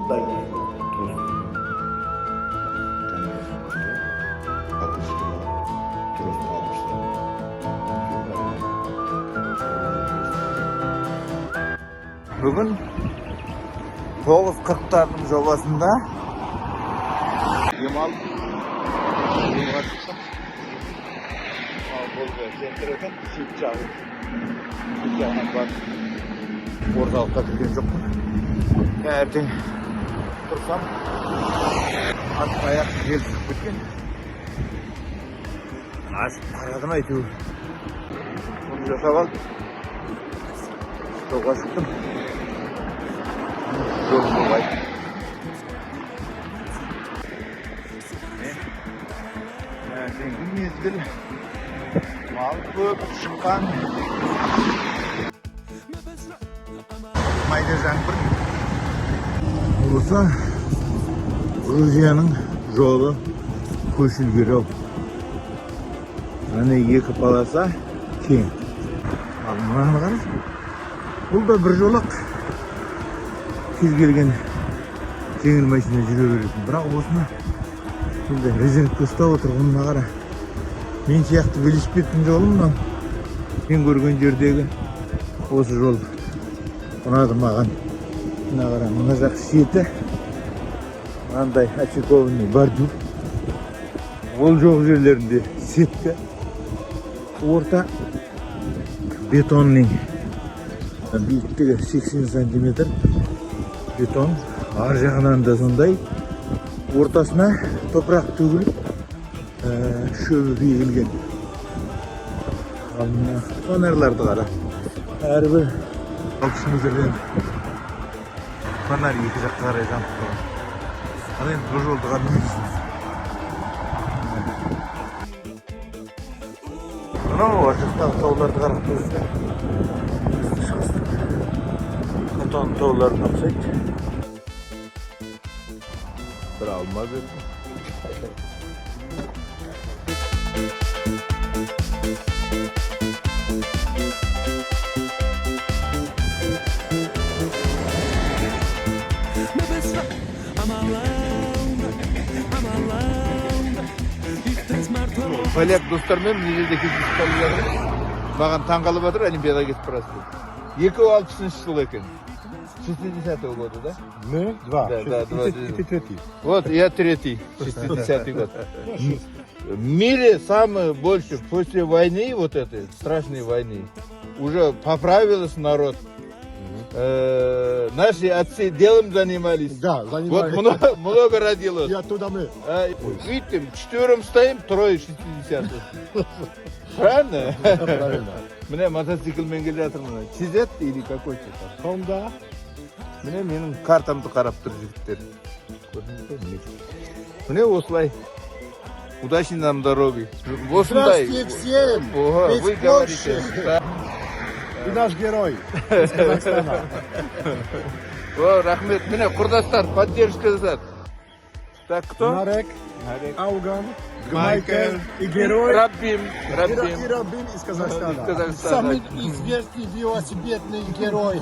Дай трос. Трос алmışlar. Bugün 9.40'ların jobasında Yamal yo'lga chiqib bo'ldi. Sentrdan Sipchag'i. Sipchag'dan bor. O'rtalikqa kirgan jo'qman. Erkin tursam at oyoq jel chiqib ketgan. Asib qaradim aytib. Buni жасап al. Yo'lga chiqdim. Yol bulay. Zengin mezgil. Mal ko'p chiqqan. Mayda жаңбыр. Olsa Gruziyaның жолы көшілгері. Аны екі полоса кең. Ал мынаны қараңыз. Бұл да бір жолақ. Kez gelgen жеңіл машина жүре беретін. Бірақ осыны енді резервке ұстап отырғанына қара. Мен сияқты велосипедтің жолымнан мен көрген жердегі осы жол ұнады маған. Мына қара, мына жақ шеті мынандай очекованный бордюр. Ол жоқ жерлерінде сетка. Орта бетонның биіктігі 80 сантиметр. Бетон, ар жағынан да сондай, ортасына топырақ төгіліп, шөбі егілген. Ал мына фонарларды қара. Әрбір 60 метрден фонарь екі жаққа қарай жанып тұрған. Ал енді бұл жолды қадамайсың. Мынау жақтағы тауларды қарап тұрсыз. Kantон tavularına uçsaydı. Bir alma verdim. Полyak dostlarım mı Nijer'deki diskalları bana tangalı badır Olimpiada gitip parası. 260 yıl eкен. 60-й года, да? Мы? Два. Да, да, два. Ты третий. Вот, я третий, 60-й год. В мире самое больше после войны, вот этой страшной войны, уже поправился народ. Наши отцы делом занимались. Да, занимались. Вот много родилось. И оттуда мы. Видите, четвером стоим, трое 60-х. Правильно? Правильно. Мне мотоциклмен келе жатырмын. Чизет или какой-то там. Honda. Міне менің картамды қарап тұр жігіттер. Міне осылай. Удачи нам дороги. Здравствуйте всем! Ого, вы говорите. Ты наш герой из Казахстана. О, рахмет. Міне құрдастар, поддержка жасады. Так, кто? Нарек, Ауган, Майкл и герой. Раббим. И Раббим из Казахстана. Из Казахстана. Самый известный велосипедный герой.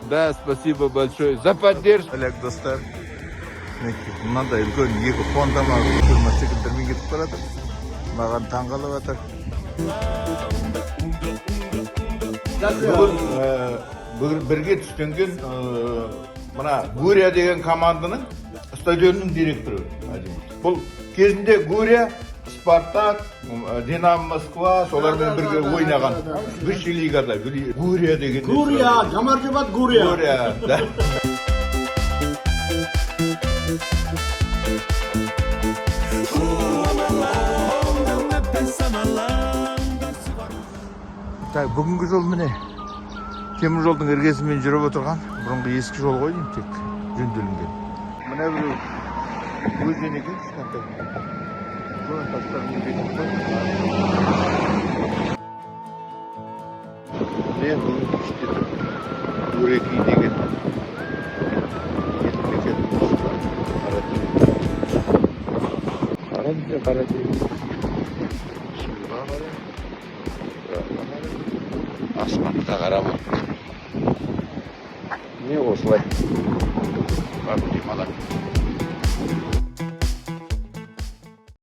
Да, спасибо большое за поддержку. Олег достар. Мынандай үлкен екі Honda мотоциклдермен кетіп баратыр. Маған таңғалып жатыр. Бүгін бірге түскенген мына Гурия деген команданың стадионның директоры. Бұл кезінде Гурия, Спартак, Динамо Москва солармен бірге ойнаған. Высший лигада Гурия деген. Гурия, Гамаржибат Гурия. Гурия, да. Так, бүгінгі жол міне. Темір жолдың іргесімен жүріп отырған. Бұрынғы ескі жол ғой деймін, тек жөнделінген. Мына біреу өзен екен, кішкентай. Жол тастарын бетін қойып. Міне бұл іште Гурекей деген. Қаратей. Асманға қарама. міне осылай. Проблемалар.